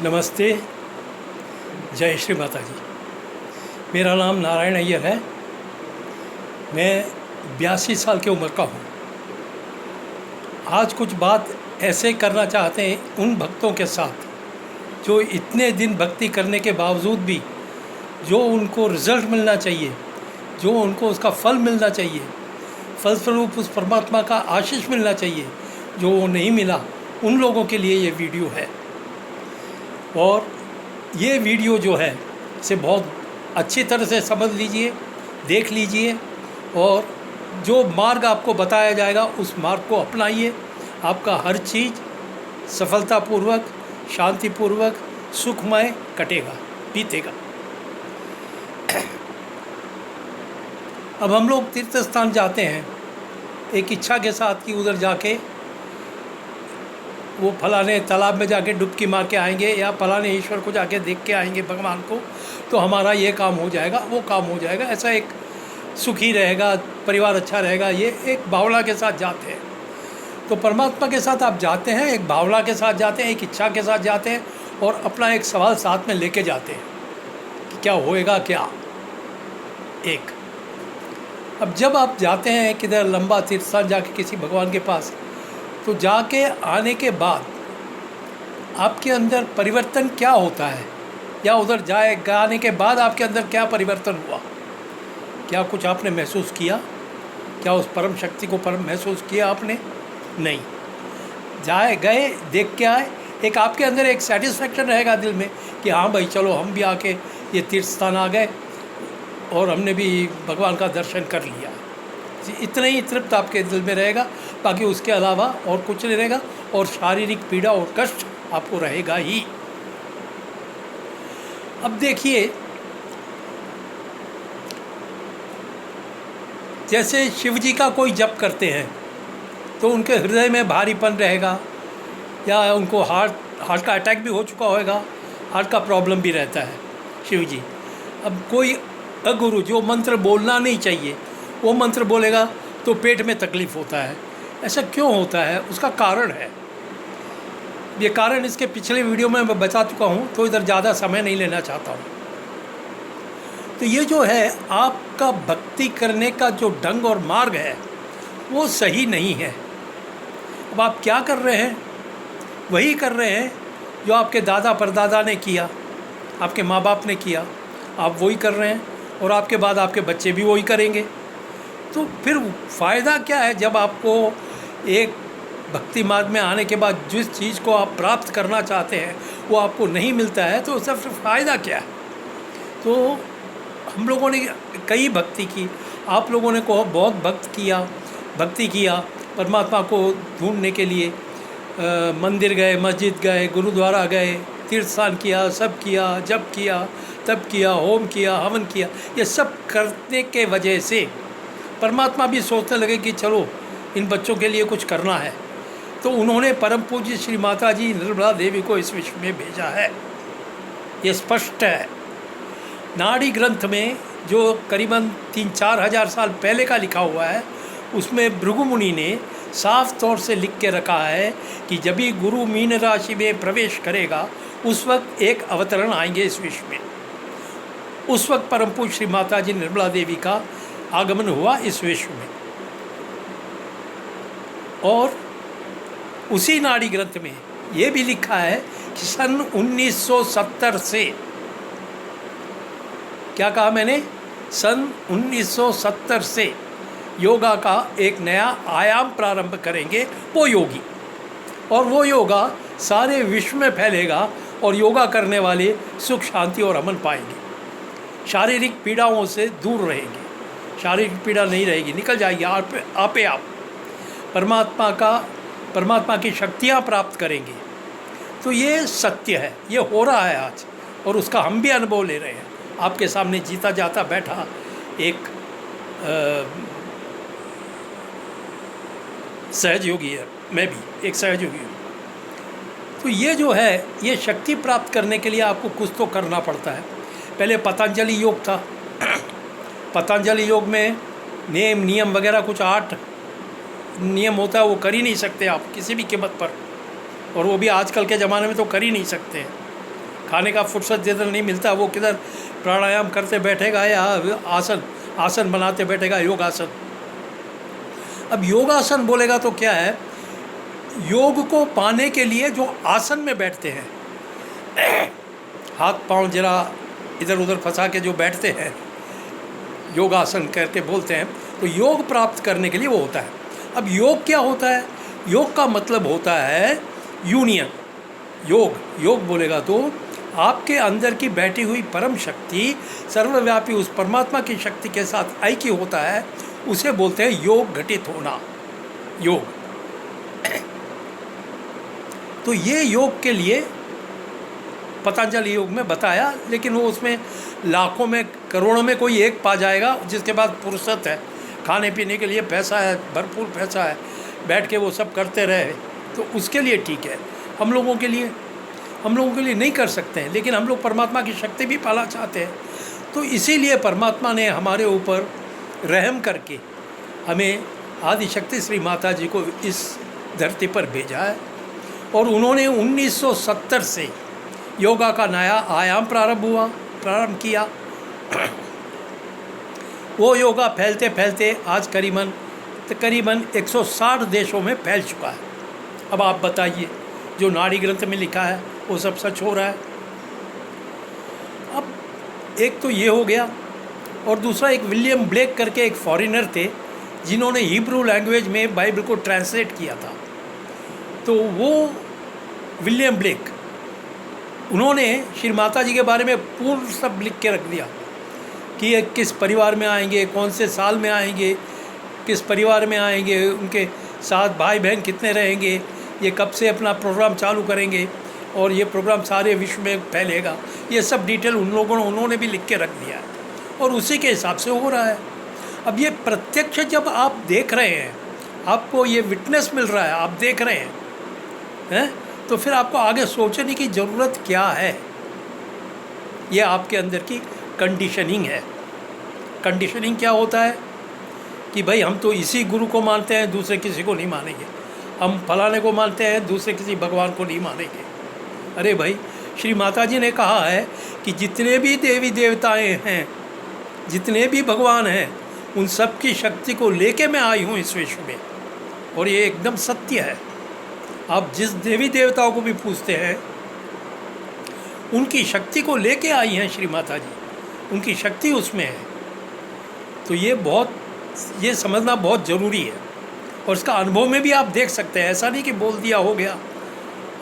नमस्ते, जय श्री माता जी। मेरा नाम नारायण अय्यर है। मैं 82 साल की उम्र का हूँ। आज कुछ बात ऐसे करना चाहते हैं उन भक्तों के साथ जो इतने दिन भक्ति करने के बावजूद भी जो उनको रिज़ल्ट मिलना चाहिए, जो उनको उसका फल मिलना चाहिए, फलस्वरूप उस परमात्मा का आशीष मिलना चाहिए, जो वो नहीं मिला, उन लोगों के लिए ये वीडियो है। और ये वीडियो जो है इसे बहुत अच्छी तरह से समझ लीजिए, देख लीजिए और जो मार्ग आपको बताया जाएगा उस मार्ग को अपनाइए। आपका हर चीज़ सफलतापूर्वक, शांतिपूर्वक, सुखमय कटेगा, बीतेगा। अब हम लोग तीर्थ स्थान जाते हैं एक इच्छा के साथ कि उधर जाके वो फलाने तालाब में जाके डुबकी मार के आएंगे या फलाने ईश्वर को जाके देख के आएंगे भगवान को, तो हमारा ये काम हो जाएगा, वो काम हो जाएगा, ऐसा एक सुखी रहेगा, परिवार अच्छा रहेगा। ये एक भावना के साथ जाते हैं। तो परमात्मा के साथ आप जाते हैं, एक भावना के साथ जाते हैं, एक इच्छा के साथ जाते हैं और अपना एक सवाल साथ में लेके जाते हैं कि क्या होएगा क्या। एक अब जब आप जाते हैं किधर लंबा तीर्थ स्थान जाके किसी भगवान के पास, तो जाके आने के बाद आपके अंदर परिवर्तन क्या होता है, या उधर आने के बाद आपके अंदर क्या परिवर्तन हुआ, क्या कुछ आपने महसूस किया, क्या उस परम शक्ति को परम महसूस किया आपने? नहीं। गए, देख के आए, एक आपके अंदर एक सेटिस्फेक्शन रहेगा दिल में कि हाँ भाई चलो हम भी आके ये तीर्थ स्थान आ गए और हमने भी भगवान का दर्शन कर लिया। इतना ही तृप्त आपके दिल में रहेगा, बाकी उसके अलावा और कुछ नहीं रहेगा। और शारीरिक पीड़ा और कष्ट आपको रहेगा ही। अब देखिए, जैसे शिव जी का कोई जप करते हैं तो उनके हृदय में भारीपन रहेगा, या उनको हार्ट का अटैक भी हो चुका होगा, हार्ट का प्रॉब्लम भी रहता है शिव जी। अब कोई अगुरु जो मंत्र बोलना नहीं चाहिए वो मंत्र बोलेगा तो पेट में तकलीफ़ होता है। ऐसा क्यों होता है? उसका कारण है। ये कारण इसके पिछले वीडियो में मैं बता चुका हूँ, तो इधर ज़्यादा समय नहीं लेना चाहता हूँ। तो ये जो है आपका भक्ति करने का जो ढंग और मार्ग है वो सही नहीं है। अब आप क्या कर रहे हैं? वही कर रहे हैं जो आपके दादा परदादा ने किया, आपके माँ बाप ने किया, आप वही कर रहे हैं और आपके बाद आपके बच्चे भी वही करेंगे। तो फिर फ़ायदा क्या है जब आपको एक भक्ति मार्ग में आने के बाद जिस चीज़ को आप प्राप्त करना चाहते हैं वो आपको नहीं मिलता है, तो उसका फिर फ़ायदा क्या है? तो हम लोगों ने कई भक्ति की, आप लोगों ने को बहुत भक्ति किया परमात्मा को ढूंढने के लिए। मंदिर गए, मस्जिद गए, गुरुद्वारा गए, तीर्थ स्थान किया, सब किया, जप किया, तप किया, होम किया, हवन किया। ये सब करने के वजह से परमात्मा भी सोचने लगे कि चलो इन बच्चों के लिए कुछ करना है, तो उन्होंने परम पूज्य श्री माता जी निर्मला देवी को इस विश्व में भेजा है। ये स्पष्ट है। नाड़ी ग्रंथ में जो करीबन 3-4 हज़ार साल पहले का लिखा हुआ है, उसमें भृगु मुनि ने साफ तौर से लिख के रखा है कि जब भी गुरु मीन राशि में प्रवेश करेगा उस वक्त एक अवतरण आएंगे इस विश्व में। उस वक्त परम पूज्य श्री माता जी निर्मला देवी का आगमन हुआ इस विश्व में। और उसी नाड़ी ग्रंथ में ये भी लिखा है कि सन 1970 से, क्या कहा मैंने? सन 1970 से योगा का एक नया आयाम प्रारंभ करेंगे वो योगी, और वो योगा सारे विश्व में फैलेगा और योगा करने वाले सुख, शांति और अमन पाएंगे। शारीरिक पीड़ाओं से दूर रहेंगे, शारीरिक पीड़ा नहीं रहेगी, निकल जाएगी आपे आप। परमात्मा की शक्तियाँ प्राप्त करेंगे। तो ये सत्य है, ये हो रहा है आज, और उसका हम भी अनुभव ले रहे हैं। आपके सामने जीता जाता बैठा एक सहयोगी है, मैं भी एक सहयोगी हूँ। तो ये जो है, ये शक्ति प्राप्त करने के लिए आपको कुछ तो करना पड़ता है। पहले पतंजलि योग था। पतंजलि योग में नियम वगैरह कुछ 8 नियम होता है, वो कर ही नहीं सकते आप किसी भी कीमत पर, और वो भी आजकल के ज़माने में तो कर ही नहीं सकते हैं। खाने का फुर्सत जिधर नहीं मिलता वो किधर प्राणायाम करते बैठेगा या आसन बनाते बैठेगा, योगासन। अब योगासन बोलेगा तो क्या है, योग को पाने के लिए जो आसन में बैठते हैं, हाथ पांव जरा इधर उधर फंसा के जो बैठते हैं, योगासन करके बोलते हैं, तो योग प्राप्त करने के लिए वो होता है। अब योग क्या होता है? योग का मतलब होता है यूनियन। योग बोलेगा तो आपके अंदर की बैठी हुई परम शक्ति, सर्वव्यापी उस परमात्मा की शक्ति के साथ ऐक्य होता है, उसे बोलते हैं योग घटित होना, योग। तो ये योग के लिए पतंजलि योग में बताया, लेकिन वो उसमें लाखों में करोड़ों में कोई एक पा जाएगा जिसके पास फुर्सत है, खाने पीने के लिए पैसा है, भरपूर पैसा है, बैठ के वो सब करते रहे, तो उसके लिए ठीक है। हम लोगों के लिए नहीं कर सकते हैं, लेकिन हम लोग परमात्मा की शक्ति भी पाना चाहते हैं। तो इसीलिए परमात्मा ने हमारे ऊपर रहम करके हमें आदिशक्ति श्री माता जी को इस धरती पर भेजा है, और उन्होंने 1970 से योगा का नया आयाम प्रारंभ किया। वो योगा फैलते फैलते आज करीबन 160 देशों में फैल चुका है। अब आप बताइए, जो नाड़ी ग्रंथ में लिखा है वो सब सच हो रहा है। अब एक तो ये हो गया, और दूसरा एक विलियम ब्लेक करके एक फॉरेनर थे जिन्होंने हिब्रू लैंग्वेज में बाइबल को ट्रांसलेट किया था। तो वो विलियम ब्लेक, उन्होंने श्री माता जी के बारे में पूर्ण सब लिख के रख दिया कि ये किस परिवार में आएंगे, कौन से साल में आएंगे, किस परिवार में आएंगे, उनके साथ भाई बहन कितने रहेंगे, ये कब से अपना प्रोग्राम चालू करेंगे, और ये प्रोग्राम सारे विश्व में फैलेगा। ये सब डिटेल उन्होंने भी लिख के रख दिया है, और उसी के हिसाब से हो रहा है। अब ये प्रत्यक्ष जब आप देख रहे हैं, आपको ये विटनेस मिल रहा है, आप देख रहे हैं, तो फिर आपको आगे सोचने की ज़रूरत क्या है? ये आपके अंदर की कंडीशनिंग है। कंडीशनिंग क्या होता है कि भाई हम तो इसी गुरु को मानते हैं, दूसरे किसी को नहीं मानेंगे। हम फलाने को मानते हैं, दूसरे किसी भगवान को नहीं मानेंगे। अरे भाई, श्री माता जी ने कहा है कि जितने भी देवी देवताएं हैं, जितने भी भगवान हैं, उन सब की शक्ति को लेके मैं आई हूँ इस विश्व में, और ये एकदम सत्य है। आप जिस देवी देवताओं को भी पूछते हैं, उनकी शक्ति को लेके आई हैं श्री माता जी, उनकी शक्ति उसमें है। तो ये समझना बहुत ज़रूरी है, और इसका अनुभव में भी आप देख सकते हैं। ऐसा नहीं कि बोल दिया हो गया,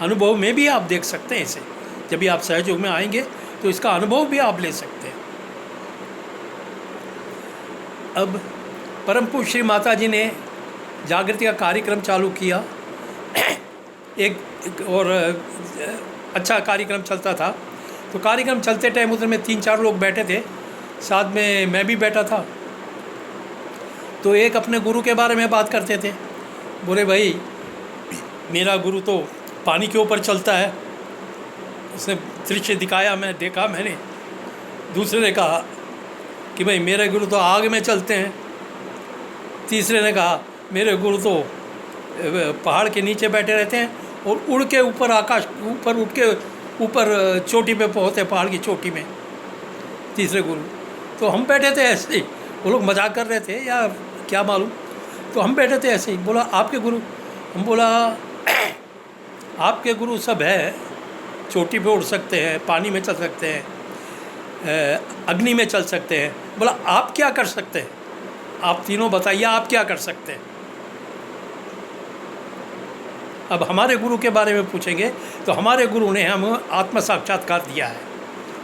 अनुभव में भी आप देख सकते हैं इसे। जब भी आप सहयोग में आएंगे तो इसका अनुभव भी आप ले सकते हैं। अब परम पूज्य श्री माता जी ने जागृति का कार्यक्रम चालू किया। एक और अच्छा कार्यक्रम चलता था। तो कार्यक्रम चलते टाइम उधर में 3-4 लोग बैठे थे, साथ में मैं भी बैठा था। तो एक अपने गुरु के बारे में बात करते थे। बोले भाई, मेरा गुरु तो पानी के ऊपर चलता है। उसने दृश्य दिखाया, मैं देखा मैंने। दूसरे ने कहा कि भाई मेरे गुरु तो आग में चलते हैं। तीसरे ने कहा मेरे गुरु तो पहाड़ के नीचे बैठे रहते हैं और उड़ के ऊपर आकाश ऊपर उठ के ऊपर चोटी पे पहुँचते, पहाड़ की चोटी में। तीसरे गुरु तो हम बैठे थे ऐसे ही, वो लोग मजाक कर रहे थे या क्या मालूम। तो हम बैठे थे ऐसे ही। बोला आपके गुरु? हम बोला आपके गुरु सब है, चोटी पे उड़ सकते हैं, पानी में चल सकते हैं, अग्नि में चल सकते हैं। बोला आप क्या कर सकते हैं? आप तीनों बताइए आप क्या कर सकते हैं। अब हमारे गुरु के बारे में पूछेंगे तो हमारे गुरु ने हमें आत्म साक्षात्कार दिया है,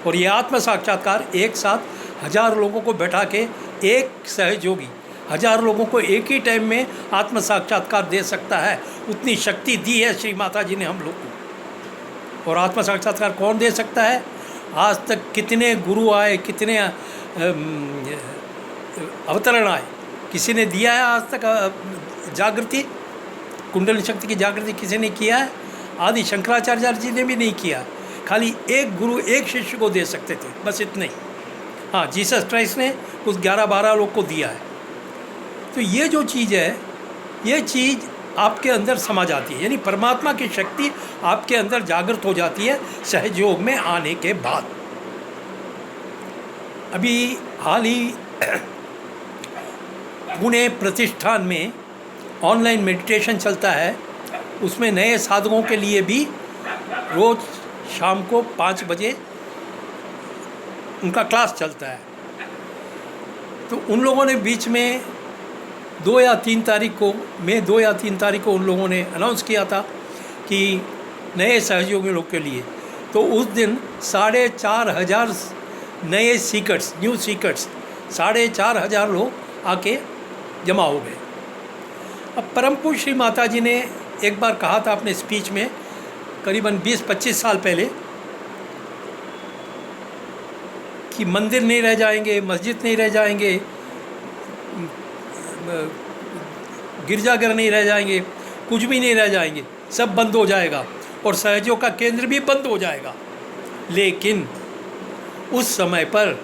और ये आत्म साक्षात्कार एक साथ 1000 लोगों को बैठा के, एक सहयोगी 1000 लोगों को एक ही टाइम में आत्म साक्षात्कार दे सकता है, उतनी शक्ति दी है श्री माता जी ने हम लोग को। और आत्म साक्षात्कार कौन दे सकता है? आज तक कितने गुरु आए, कितने अवतरण आए, किसी ने दिया है आज तक जागृति, कुंडली शक्ति की जागृति किसी ने किया है? आदि शंकराचार्य जी ने भी नहीं किया। खाली एक गुरु एक शिष्य को दे सकते थे, बस इतना ही। हाँ, जीसस क्राइस्ट ने कुछ 11-12 लोग को दिया है। तो ये जो चीज़ है, ये चीज़ आपके अंदर समा जाती है, यानी परमात्मा की शक्ति आपके अंदर जागृत हो जाती है सहयोग में आने के बाद। अभी हाल ही पुणे प्रतिष्ठान में ऑनलाइन मेडिटेशन चलता है, उसमें नए साधकों के लिए भी रोज़ शाम को 5 बजे उनका क्लास चलता है। तो उन लोगों ने बीच में 2 या 3 तारीख को उन लोगों ने अनाउंस किया था कि नए सहयोगी लोग के लिए, तो उस दिन 4,500 नए सीकर्स, न्यू सीकर्स 4,500 लोग आके जमा हो गए। अब परम पूज्य श्री माता जी ने एक बार कहा था अपने स्पीच में, करीबन 20-25 साल पहले, कि मंदिर नहीं रह जाएंगे, मस्जिद नहीं रह जाएंगे, गिरजाघर नहीं रह जाएंगे, कुछ भी नहीं रह जाएंगे, सब बंद हो जाएगा और सहयोग का केंद्र भी बंद हो जाएगा। लेकिन उस समय पर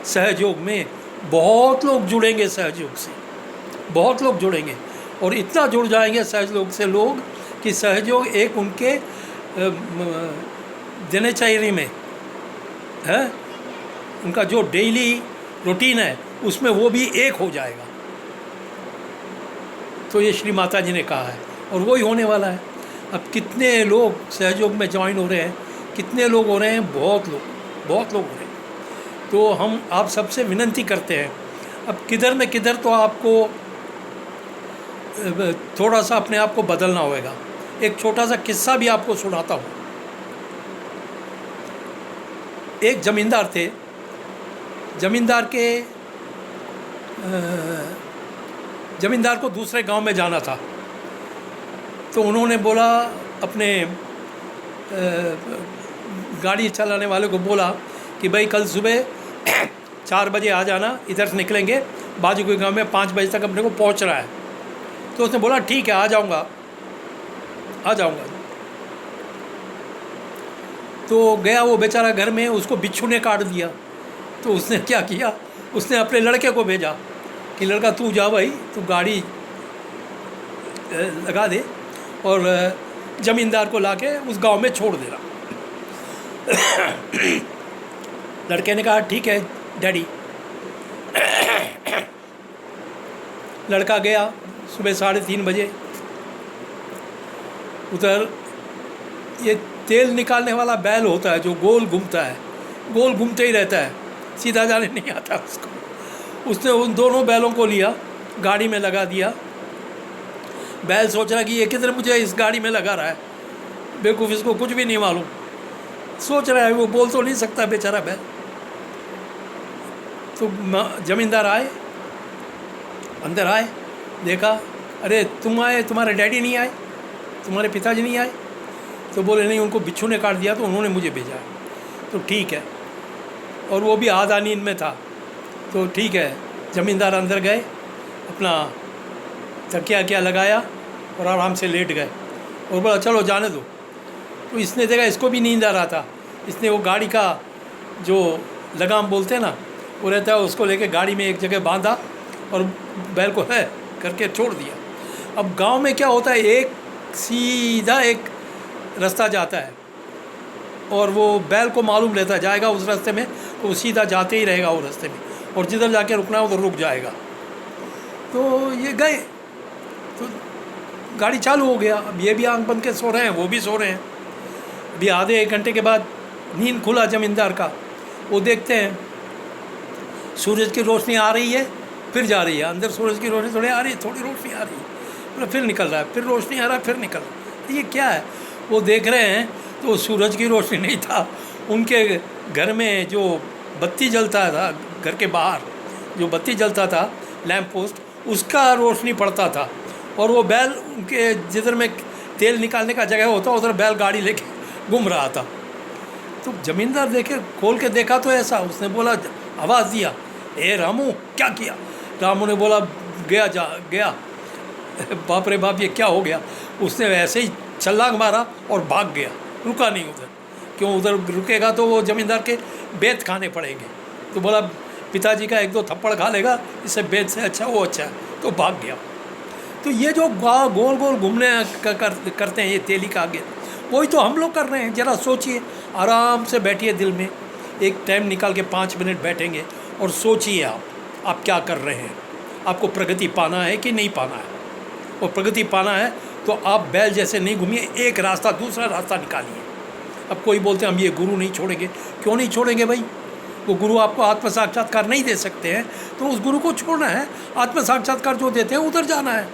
सहयोग में बहुत लोग जुड़ेंगे, सहयोग से बहुत लोग जुड़ेंगे और इतना जुड़ जाएंगे सहयोग से लोग कि सहयोग एक उनके दिनचर्या में है, उनका जो डेली रूटीन है उसमें वो भी एक हो जाएगा। तो ये श्री माता जी ने कहा है और वही होने वाला है। अब कितने लोग सहयोग में ज्वाइन हो रहे हैं, कितने लोग हो रहे हैं, बहुत लोग हो रहे हैं। तो हम आप सबसे विनती करते हैं, अब किधर न किधर तो आपको थोड़ा सा अपने आप को बदलना होगा। एक छोटा सा किस्सा भी आपको सुनाता हूँ। एक ज़मींदार थे, ज़मींदार को दूसरे गांव में जाना था। तो उन्होंने बोला, अपने गाड़ी चलाने वाले को बोला कि भाई कल सुबह 4 बजे आ जाना, इधर से निकलेंगे, बाजू के गांव में 5 बजे तक अपने को पहुंचना है। तो उसने बोला ठीक है, आ जाऊंगा। तो गया वो बेचारा घर में, उसको बिच्छू ने काट दिया। तो उसने क्या किया, उसने अपने लड़के को भेजा कि लड़का तू जा भाई, तू गाड़ी लगा दे और ज़मींदार को लाके उस गांव में छोड़ देना। लड़के ने कहा ठीक है डैडी। लड़का गया सुबह 3:30 बजे। उधर ये तेल निकालने वाला बैल होता है जो गोल घूमता है, गोल घूमते ही रहता है, सीधा जाने नहीं आता उसको। उसने उन दोनों बैलों को लिया, गाड़ी में लगा दिया। बैल सोच रहा कि ये किधर मुझे इस गाड़ी में लगा रहा है, बेवकूफ़, इसको कुछ भी नहीं मालूम। सोच रहा है, वो बोल तो नहीं सकता बेचारा बैल। तो ज़मींदार आए, अंदर आए, देखा, अरे तुम आए, तुम्हारे डैडी नहीं आए, तुम्हारे पिताजी नहीं आए? तो बोले नहीं, उनको बिच्छू ने काट दिया तो उन्होंने मुझे भेजा। तो ठीक है, और वो भी आधा नींद में था। तो ठीक है, ज़मींदार अंदर गए, अपना तकिया लगाया और आराम से लेट गए और बोला चलो जाने दो। तो इसने देखा इसको भी नींद आ रहा था। इसने वो गाड़ी का जो लगाम बोलते हैं ना, वो रहता है, उसको लेके गाड़ी में एक जगह बांधा और बैल को है करके छोड़ दिया। अब गांव में क्या होता है, एक सीधा एक रास्ता जाता है और वो बैल को मालूम रहता है जाएगा उस रास्ते में, तो वो सीधा जाते ही रहेगा वो रास्ते में, और जिधर जाके रुकना है उधर रुक जाएगा। तो ये गए, तो गाड़ी चालू हो गया। अब ये भी आंख बंद के सो रहे हैं, वो भी सो रहे हैं। अभी आधे 1 घंटे के बाद नींद खुला ज़मींदार का। वो देखते हैं सूरज की रोशनी आ रही है, फिर जा रही है, अंदर सूरज की रोशनी थोड़ी आ रही है, थोड़ी रोशनी आ रही है, फिर निकल रहा है, फिर रोशनी आ रहा है, फिर निकल रहा है। ये क्या है? वो देख रहे हैं तो सूरज की रोशनी नहीं था, उनके घर में जो बत्ती जलता था, घर के बाहर जो बत्ती जलता था, लैंप पोस्ट, उसका रोशनी पड़ता था। और वो बैल उनके जिधर में तेल निकालने का जगह होता, उधर बैल गाड़ी लेके घूम रहा था। तो ज़मींदार देखे, खोल के देखा तो ऐसा। उसने बोला, आवाज़ दिया, ए रामू क्या किया? रामू ने बोला, गया बाप रे बाप, ये क्या हो गया? उसने ऐसे ही छलांग मारा और भाग गया, रुका नहीं उधर। क्यों? उधर रुकेगा तो वो ज़मींदार के बेत खाने पड़ेंगे। तो बोला पिताजी का 1-2 थप्पड़ खा लेगा, इससे बेत से अच्छा वो अच्छा है, तो भाग गया। तो ये जो गोल गोल घूमने करते हैं ये तेली का आगे, वही तो हम लोग कर रहे हैं। ज़रा सोचिए, आराम से बैठिए, दिल में एक टाइम निकाल के 5 मिनट बैठेंगे और सोचिए आप क्या कर रहे हैं। आपको प्रगति पाना है कि नहीं पाना है? और प्रगति पाना है तो आप बैल जैसे नहीं घूमिए, एक रास्ता दूसरा रास्ता निकालिए। अब कोई बोलते हैं हम ये गुरु नहीं छोड़ेंगे। क्यों नहीं छोड़ेंगे भाई? वो गुरु आपको आत्म साक्षात्कार नहीं दे सकते हैं तो उस गुरु को छोड़ना है। आत्म साक्षात्कार जो देते हैं उधर जाना है।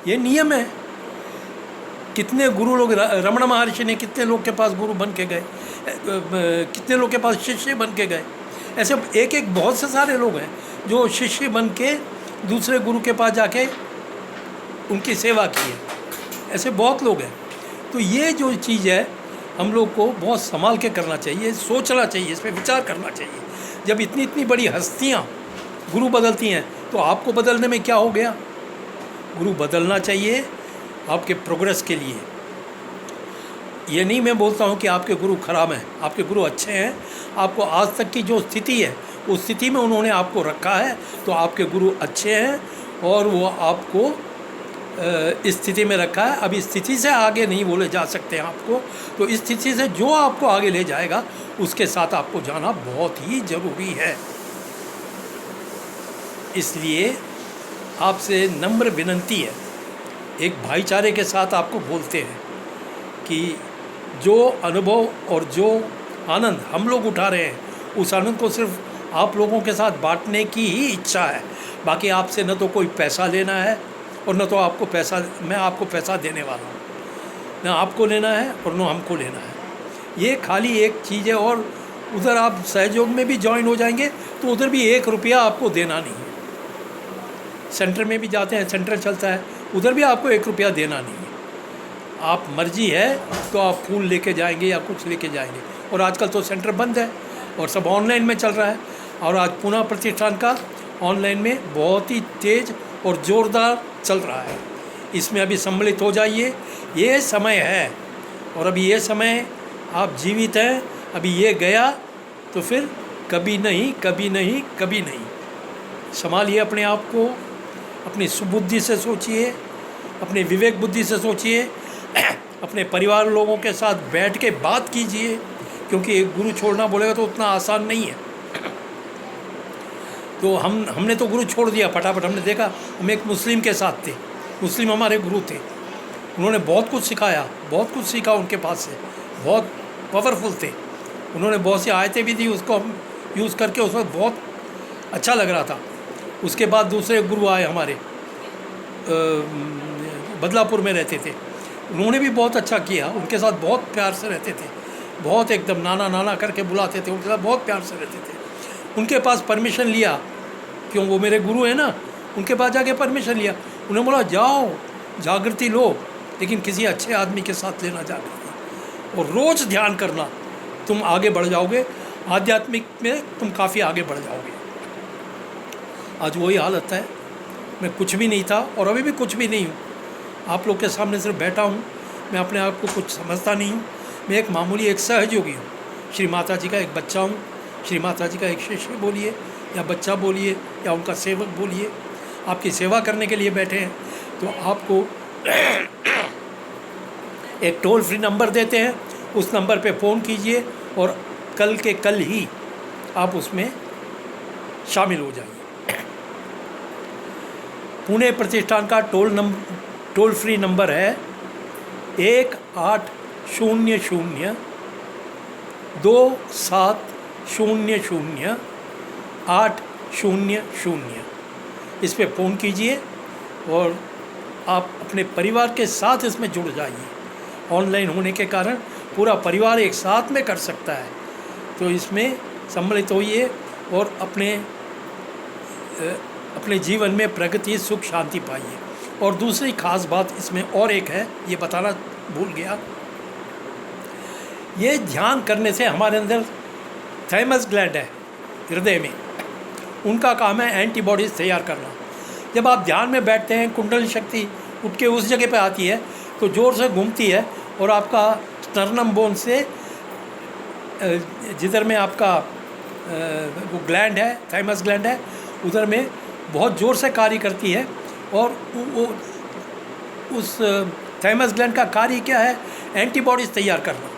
ये नियम है। कितने गुरु लोग, रमण महर्षि ने कितने लोग के पास गुरु बन के गए, कितने लोग के पास शिष्य बन के गए। ऐसे एक एक बहुत से सारे लोग हैं जो शिष्य बन के दूसरे गुरु के पास जाके उनकी सेवा की है। ऐसे बहुत लोग हैं। तो ये जो चीज़ है हम लोग को बहुत संभाल के करना चाहिए, सोचना चाहिए, इस पर विचार करना चाहिए। जब इतनी इतनी बड़ी हस्तियाँ गुरु बदलती हैं तो आपको बदलने में क्या हो गया? गुरु बदलना चाहिए आपके प्रोग्रेस के लिए। ये नहीं मैं बोलता हूँ कि आपके गुरु खराब हैं, आपके गुरु अच्छे हैं। आपको आज तक की जो स्थिति है उस स्थिति में उन्होंने आपको रखा है तो आपके गुरु अच्छे हैं और वो आपको इस स्थिति में रखा है। अब इस स्थिति से आगे नहीं बोले जा सकते हैं आपको, तो इस स्थिति से जो आपको आगे ले जाएगा उसके साथ आपको जाना बहुत ही ज़रूरी है। इसलिए आपसे नम्र विनती है, एक भाईचारे के साथ आपको बोलते हैं कि जो अनुभव और जो आनंद हम लोग उठा रहे हैं उस आनंद को सिर्फ आप लोगों के साथ बांटने की ही इच्छा है। बाकी आपसे न तो कोई पैसा लेना है और न तो आपको पैसा, मैं आपको पैसा देने वाला हूँ, न आपको लेना है और न हमको लेना है। ये खाली एक चीज़ है। और उधर आप सहयोग में भी ज्वाइन हो जाएंगे तो उधर भी 1 रुपया आपको देना नहीं है। सेंटर में भी जाते हैं, सेंटर चलता है, उधर भी आपको 1 रुपया देना नहीं है। आप मर्जी है तो आप फूल लेके जाएंगे या कुछ लेके जाएंगे। और आजकल तो सेंटर बंद है और सब ऑनलाइन में चल रहा है। और आज पुनः प्रतिष्ठान का ऑनलाइन में बहुत ही तेज़ और ज़ोरदार चल रहा है। इसमें अभी सम्मिलित हो जाइए, ये समय है। और अभी ये समय आप जीवित हैं, अभी ये गया तो फिर कभी नहीं, कभी नहीं, कभी नहीं। संभालिए अपने आप को, अपनी सुबुद्धि से सोचिए, अपने विवेक बुद्धि से सोचिए, अपने परिवार लोगों के साथ बैठ के बात कीजिए, क्योंकि एक गुरु छोड़ना बोलेगा तो उतना आसान नहीं है। तो हमने तो गुरु छोड़ दिया फटाफट। हमने देखा, हम एक मुस्लिम के साथ थे, मुस्लिम हमारे गुरु थे, उन्होंने बहुत कुछ सिखाया, बहुत कुछ सीखा उनके पास से, बहुत पावरफुल थे। उन्होंने बहुत सी आयतें भी दी, उसको हम यूज़ करके उस वक्त बहुत अच्छा लग रहा था। उसके बाद दूसरे गुरु आए हमारे, बदलापुर में रहते थे, उन्होंने भी बहुत अच्छा किया, उनके साथ बहुत प्यार से रहते थे, बहुत एकदम नाना नाना करके बुलाते थे, उनके साथ बहुत प्यार से रहते थे। उनके पास परमिशन लिया, क्यों, वो मेरे गुरु हैं ना, उनके पास जाके परमिशन लिया। उन्हें बोला जाओ जागृति लो, लेकिन किसी अच्छे आदमी के साथ लेना जागृति, और रोज़ ध्यान करना, तुम आगे बढ़ जाओगे, आध्यात्मिक में तुम काफ़ी आगे बढ़ जाओगे। आज वही हालत है। मैं कुछ भी नहीं था और अभी भी कुछ भी नहीं हूँ। आप लोग के सामने सिर्फ बैठा हूँ। मैं अपने आप को कुछ समझता नहीं हूँ। मैं एक मामूली, एक सहयोगी हूँ। श्री माता जी का एक बच्चा हूँ, श्री माता जी का एक शिष्य बोलिए या बच्चा बोलिए या उनका सेवक बोलिए। आपकी सेवा करने के लिए बैठे हैं। तो आपको एक टोल फ्री नंबर देते हैं, उस नंबर पे फ़ोन कीजिए और कल के कल ही आप उसमें शामिल हो जाइए। पुणे प्रतिष्ठान का टोल फ्री नंबर है 180027008000। इस पे फ़ोन कीजिए और आप अपने परिवार के साथ इसमें जुड़ जाइए। ऑनलाइन होने के कारण पूरा परिवार एक साथ में कर सकता है। तो इसमें सम्मिलित होइए और अपने जीवन में प्रगति, सुख, शांति पाइए। और दूसरी खास बात इसमें और एक है, ये बताना भूल गया। ये ध्यान करने से हमारे अंदर थाइमस ग्लैंड है हृदय में, उनका काम है एंटीबॉडीज़ तैयार करना। जब आप ध्यान में बैठते हैं, कुंडली शक्ति उठ के उस जगह पे आती है तो ज़ोर से घूमती है और आपका स्टर्नम बोन से जिधर में आपका वो ग्लैंड है, थाइमस ग्लैंड है, उधर में बहुत ज़ोर से कार्य करती है और उस थाइमस ग्लैंड का कार्य क्या है? एंटीबॉडीज़ तैयार करना।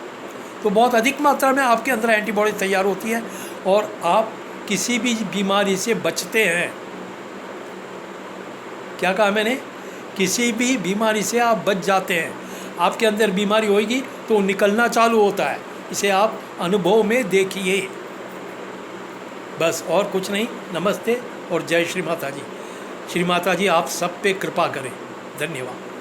तो बहुत अधिक मात्रा में आपके अंदर एंटीबॉडीज़ तैयार होती है और आप किसी भी बीमारी से बचते हैं। क्या कहा मैंने? किसी भी बीमारी से आप बच जाते हैं। आपके अंदर बीमारी होगी तो निकलना चालू होता है। इसे आप अनुभव में देखिए। बस और कुछ नहीं। नमस्ते और जय श्री माता जी। श्री माता जी आप सब पे कृपा करें। धन्यवाद।